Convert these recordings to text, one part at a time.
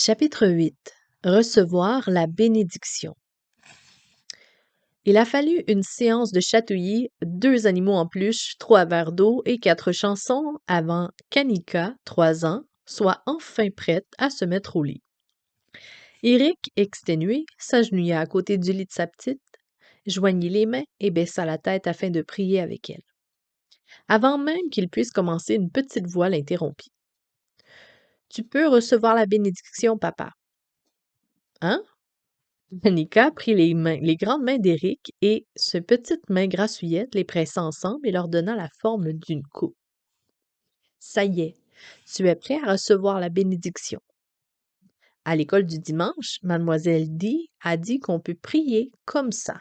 Chapitre 8. Recevoir la bénédiction. Il a fallu une séance de chatouillis, 2 animaux en peluche, 3 verres d'eau et 4 chansons avant qu'Annika, 3 ans, soit enfin prête à se mettre au lit. Eric, exténué, s'agenouilla à côté du lit de sa petite, joignit les mains et baissa la tête afin de prier avec elle. Avant même qu'il puisse commencer, une petite voix l'interrompit. « Tu peux recevoir la bénédiction, papa. »« Hein? » Annika prit les grandes mains d'Éric et, ses petites mains grassouillettes, les pressa ensemble et leur donna la forme d'une coupe. « Ça y est, tu es prêt à recevoir la bénédiction. » À l'école du dimanche, mademoiselle D a dit qu'on peut prier comme ça.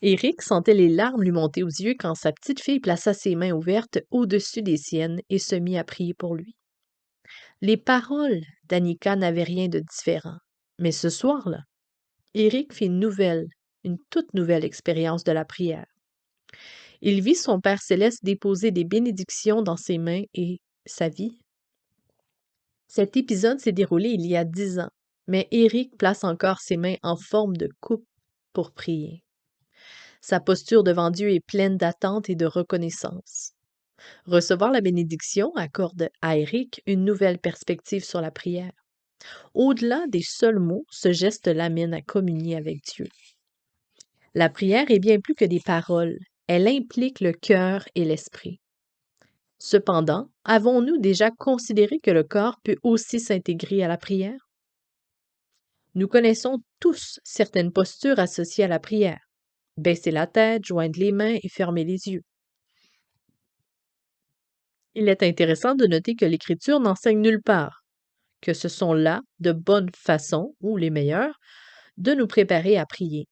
Éric sentait les larmes lui monter aux yeux quand sa petite fille plaça ses mains ouvertes au-dessus des siennes et se mit à prier pour lui. Les paroles d'Annika n'avaient rien de différent, mais ce soir-là, Éric fit une toute nouvelle expérience de la prière. Il vit son Père céleste déposer des bénédictions dans ses mains et sa vie. Cet épisode s'est déroulé il y a 10 ans, mais Éric place encore ses mains en forme de coupe pour prier. Sa posture devant Dieu est pleine d'attente et de reconnaissance. Recevoir la bénédiction accorde à Éric une nouvelle perspective sur la prière. Au-delà des seuls mots, ce geste l'amène à communier avec Dieu. La prière est bien plus que des paroles, elle implique le cœur et l'esprit. Cependant, avons-nous déjà considéré que le corps peut aussi s'intégrer à la prière? Nous connaissons tous certaines postures associées à la prière. Baisser la tête, joindre les mains et fermer les yeux. Il est intéressant de noter que l'Écriture n'enseigne nulle part que ce sont là de bonnes façons, ou les meilleures, de nous préparer à prier.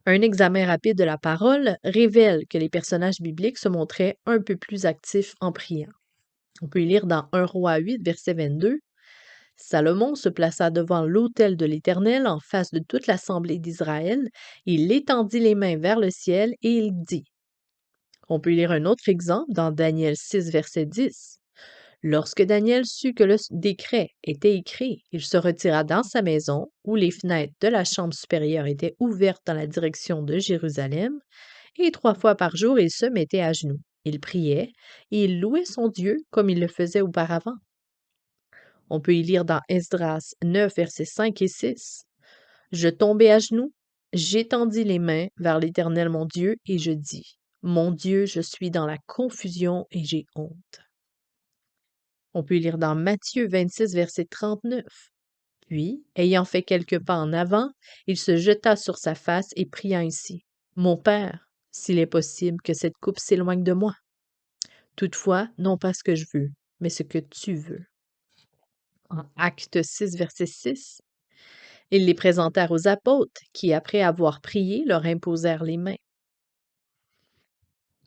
Un examen rapide de la parole révèle que les personnages bibliques se montraient un peu plus actifs en priant. On peut lire dans 1 Roi 8, verset 22. « Salomon se plaça devant l'autel de l'Éternel en face de toute l'assemblée d'Israël. Il étendit les mains vers le ciel et il dit. » On peut lire un autre exemple dans Daniel 6, verset 10. Lorsque Daniel sut que le décret était écrit, il se retira dans sa maison, où les fenêtres de la chambre supérieure étaient ouvertes dans la direction de Jérusalem, et 3 fois par jour il se mettait à genoux. Il priait, et il louait son Dieu comme il le faisait auparavant. On peut y lire dans Esdras 9, versets 5 et 6. « Je tombai à genoux, j'étendis les mains vers l'Éternel mon Dieu, et je dis, mon Dieu, je suis dans la confusion et j'ai honte. » On peut lire dans Matthieu 26, verset 39. « Puis, ayant fait quelques pas en avant, il se jeta sur sa face et pria ainsi. Mon Père, s'il est possible que cette coupe s'éloigne de moi. Toutefois, non pas ce que je veux, mais ce que tu veux. » En Acte 6, verset 6, ils les présentèrent aux apôtres qui, après avoir prié, leur imposèrent les mains.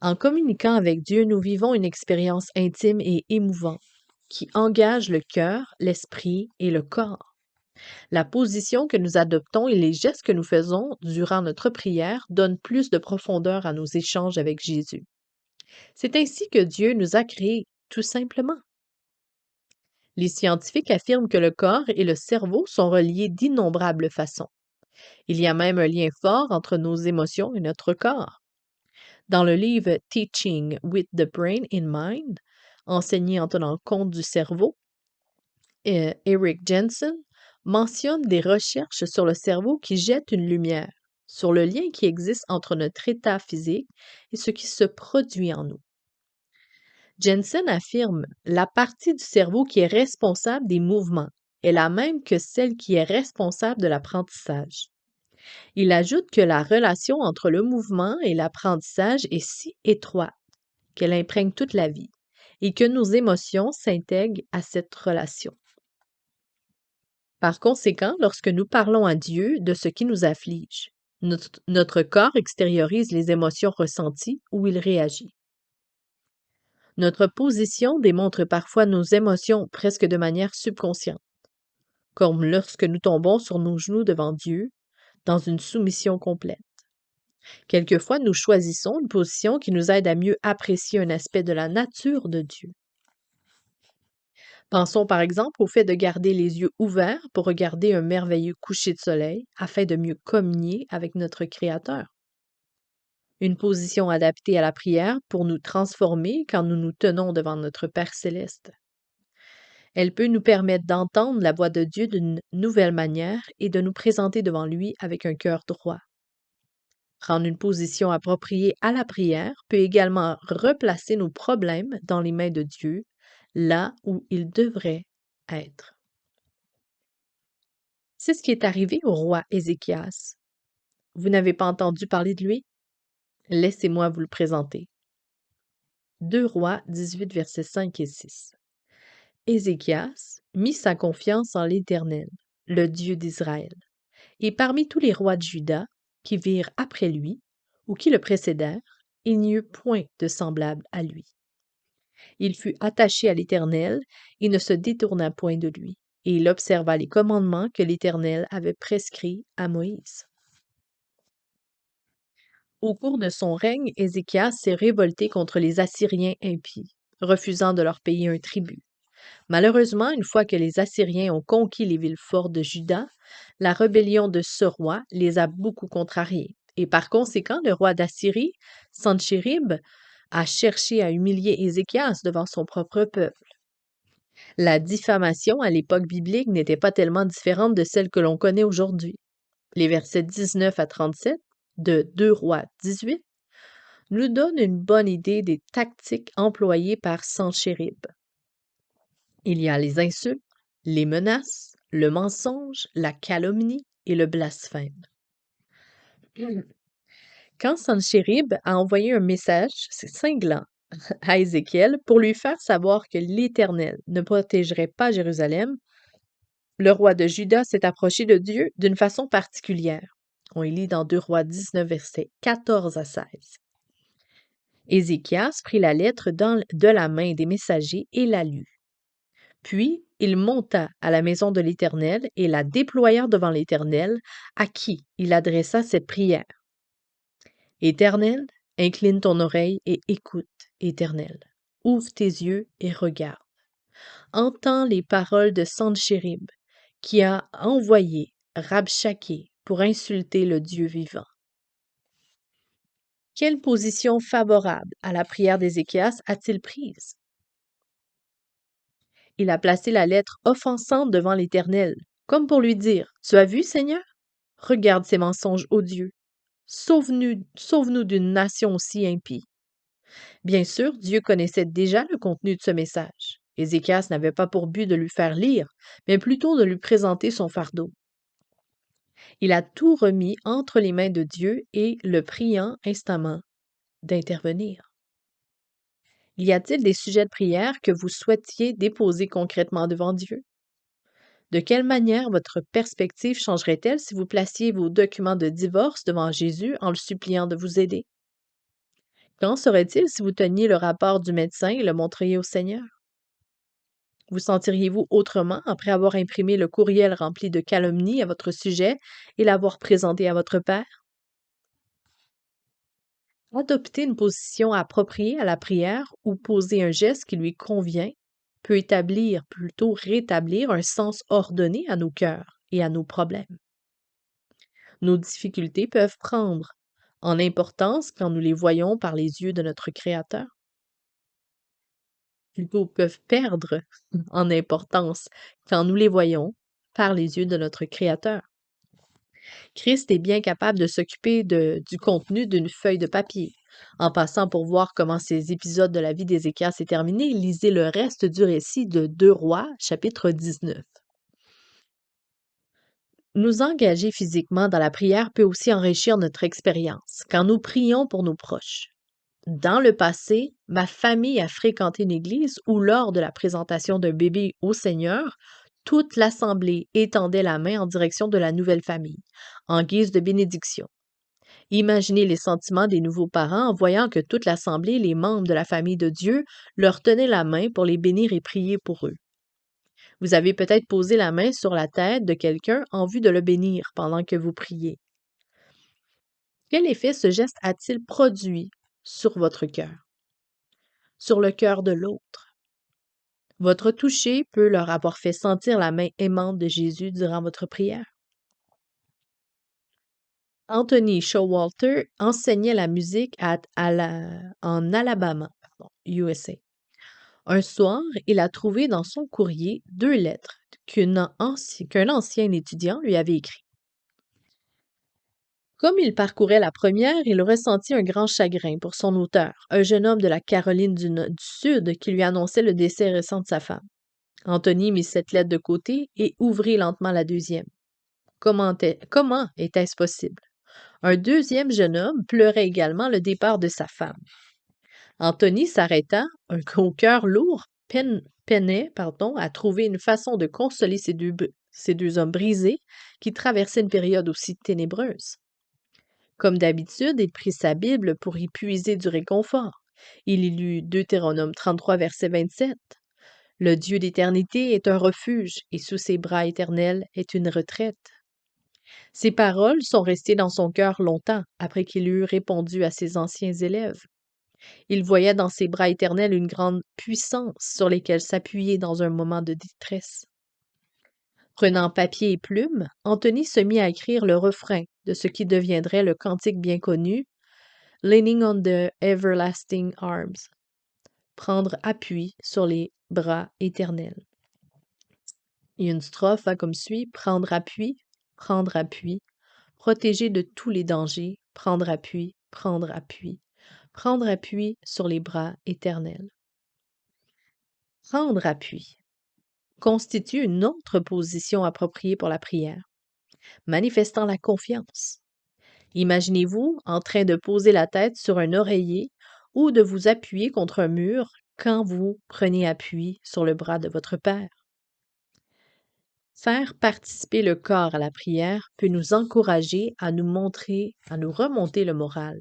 En communiquant avec Dieu, nous vivons une expérience intime et émouvante qui engage le cœur, l'esprit et le corps. La position que nous adoptons et les gestes que nous faisons durant notre prière donnent plus de profondeur à nos échanges avec Jésus. C'est ainsi que Dieu nous a créés, tout simplement. Les scientifiques affirment que le corps et le cerveau sont reliés d'innombrables façons. Il y a même un lien fort entre nos émotions et notre corps. Dans le livre Teaching with the Brain in Mind, enseigné en tenant compte du cerveau, Eric Jensen mentionne des recherches sur le cerveau qui jettent une lumière sur le lien qui existe entre notre état physique et ce qui se produit en nous. Jensen affirme la partie du cerveau qui est responsable des mouvements est la même que celle qui est responsable de l'apprentissage. Il ajoute que la relation entre le mouvement et l'apprentissage est si étroite qu'elle imprègne toute la vie et que nos émotions s'intègrent à cette relation. Par conséquent, lorsque nous parlons à Dieu de ce qui nous afflige, notre corps extériorise les émotions ressenties ou il réagit. Notre position démontre parfois nos émotions presque de manière subconsciente, comme lorsque nous tombons sur nos genoux devant Dieu dans une soumission complète. Quelquefois, nous choisissons une position qui nous aide à mieux apprécier un aspect de la nature de Dieu. Pensons par exemple au fait de garder les yeux ouverts pour regarder un merveilleux coucher de soleil afin de mieux communier avec notre Créateur. Une position adaptée à la prière pour nous transformer quand nous nous tenons devant notre Père céleste. Elle peut nous permettre d'entendre la voix de Dieu d'une nouvelle manière et de nous présenter devant lui avec un cœur droit. Prendre une position appropriée à la prière peut également replacer nos problèmes dans les mains de Dieu, là où ils devraient être. C'est ce qui est arrivé au roi Ézéchias. Vous n'avez pas entendu parler de lui? Laissez-moi vous le présenter. 2 Rois 18, versets 5 et 6. Ézéchias mit sa confiance en l'Éternel, le Dieu d'Israël. Et parmi tous les rois de Juda qui virent après lui, ou qui le précédèrent, il n'y eut point de semblable à lui. Il fut attaché à l'Éternel et ne se détourna point de lui, et il observa les commandements que l'Éternel avait prescrits à Moïse. Au cours de son règne, Ézéchias s'est révolté contre les Assyriens impies, refusant de leur payer un tribut. Malheureusement, une fois que les Assyriens ont conquis les villes fortes de Juda, la rébellion de ce roi les a beaucoup contrariés. Et par conséquent, le roi d'Assyrie, Sanchérib, a cherché à humilier Ézéchias devant son propre peuple. La diffamation à l'époque biblique n'était pas tellement différente de celle que l'on connaît aujourd'hui. Les versets 19 à 37 de 2 Rois 18 nous donnent une bonne idée des tactiques employées par Sanchérib. Il y a les insultes, les menaces, le mensonge, la calomnie et le blasphème. Quand Sanchérib a envoyé un message cinglant à Ézéchiel pour lui faire savoir que l'Éternel ne protégerait pas Jérusalem, le roi de Juda s'est approché de Dieu d'une façon particulière. On y lit dans 2 Rois 19, versets 14 à 16. Ézéchias prit la lettre de la main des messagers et la lut. Puis il monta à la maison de l'Éternel et la déploya devant l'Éternel, à qui il adressa cette prière. Éternel, incline ton oreille et écoute, Éternel. Ouvre tes yeux et regarde. Entends les paroles de Sanchérib, qui a envoyé Rabshakeh pour insulter le Dieu vivant. Quelle position favorable à la prière d'Ézéchias a-t-il prise? Il a placé la lettre offensante devant l'Éternel, comme pour lui dire: Tu as vu, Seigneur? Regarde ces mensonges odieux. Sauve-nous d'une nation aussi impie. Bien sûr, Dieu connaissait déjà le contenu de ce message. Ézéchias n'avait pas pour but de lui faire lire, mais plutôt de lui présenter son fardeau. Il a tout remis entre les mains de Dieu et le priant instamment d'intervenir. Y a-t-il des sujets de prière que vous souhaitiez déposer concrètement devant Dieu? De quelle manière votre perspective changerait-elle si vous placiez vos documents de divorce devant Jésus en le suppliant de vous aider? Qu'en serait-il si vous teniez le rapport du médecin et le montriez au Seigneur? Vous sentiriez-vous autrement après avoir imprimé le courriel rempli de calomnies à votre sujet et l'avoir présenté à votre Père? Adopter une position appropriée à la prière ou poser un geste qui lui convient peut plutôt rétablir un sens ordonné à nos cœurs et à nos problèmes. Nos difficultés peuvent prendre en importance quand nous les voyons par les yeux de notre Créateur. Plutôt peuvent perdre en importance quand nous les voyons par les yeux de notre Créateur. Christ est bien capable de s'occuper du contenu d'une feuille de papier. En passant pour voir comment ces épisodes de la vie d'Ézéchias s'est terminé, lisez le reste du récit de 2 Rois, chapitre 19. Nous engager physiquement dans la prière peut aussi enrichir notre expérience quand nous prions pour nos proches. Dans le passé, ma famille a fréquenté une église où, lors de la présentation d'un bébé au Seigneur, toute l'assemblée étendait la main en direction de la nouvelle famille, en guise de bénédiction. Imaginez les sentiments des nouveaux parents en voyant que toute l'assemblée, les membres de la famille de Dieu, leur tenaient la main pour les bénir et prier pour eux. Vous avez peut-être posé la main sur la tête de quelqu'un en vue de le bénir pendant que vous priez. Quel effet ce geste a-t-il produit sur votre cœur, sur le cœur de l'autre? Votre toucher peut leur avoir fait sentir la main aimante de Jésus durant votre prière. Anthony Showalter enseignait la musique en Alabama, USA. Un soir, il a trouvé dans son courrier 2 lettres qu'un ancien étudiant lui avait écrites. Comme il parcourait la première, il ressentit un grand chagrin pour son auteur, un jeune homme de la Caroline du Sud qui lui annonçait le décès récent de sa femme. Anthony mit cette lettre de côté et ouvrit lentement la deuxième. Comment était-ce possible? Un deuxième jeune homme pleurait également le départ de sa femme. Anthony s'arrêta, au cœur lourd, peinait à trouver une façon de consoler ces deux hommes brisés qui traversaient une période aussi ténébreuse. Comme d'habitude, il prit sa Bible pour y puiser du réconfort. Il y lut Deutéronome 33, verset 27. Le Dieu d'éternité est un refuge et sous ses bras éternels est une retraite. Ces paroles sont restées dans son cœur longtemps après qu'il eut répondu à ses anciens élèves. Il voyait dans ses bras éternels une grande puissance sur lesquels s'appuyer dans un moment de détresse. Prenant papier et plume, Anthony se mit à écrire le refrain de ce qui deviendrait le cantique bien connu « Leaning on the everlasting arms », prendre appui sur les bras éternels. Et une strophe va comme suit « prendre appui, protéger de tous les dangers, prendre appui sur les bras éternels. » Prendre appui constitue une autre position appropriée pour la prière, manifestant la confiance. Imaginez-vous en train de poser la tête sur un oreiller ou de vous appuyer contre un mur quand vous prenez appui sur le bras de votre Père. Faire participer le corps à la prière peut nous encourager à nous remonter le moral,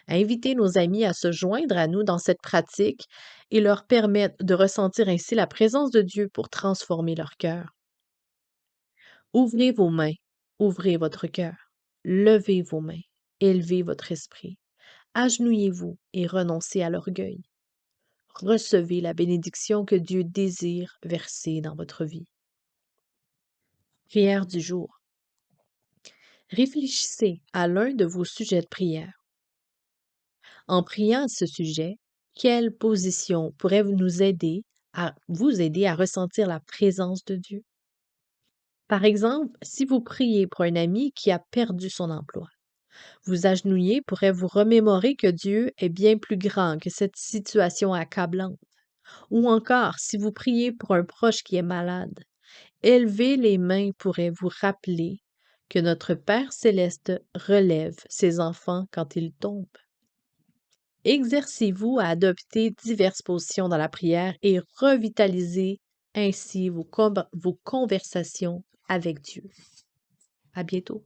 à inviter nos amis à se joindre à nous dans cette pratique et leur permettre de ressentir ainsi la présence de Dieu pour transformer leur cœur. Ouvrez vos mains, ouvrez votre cœur, levez vos mains, élevez votre esprit, agenouillez-vous et renoncez à l'orgueil. Recevez la bénédiction que Dieu désire verser dans votre vie. Prière du jour. Réfléchissez à l'un de vos sujets de prière. En priant à ce sujet, quelle position pourrait vous aider à ressentir la présence de Dieu? Par exemple, si vous priez pour un ami qui a perdu son emploi, vous agenouiller pourrait vous remémorer que Dieu est bien plus grand que cette situation accablante. Ou encore, si vous priez pour un proche qui est malade, élever les mains pourrait vous rappeler que notre Père céleste relève ses enfants quand ils tombent. Exercez-vous à adopter diverses positions dans la prière et revitalisez ainsi vos conversations avec Dieu. À bientôt.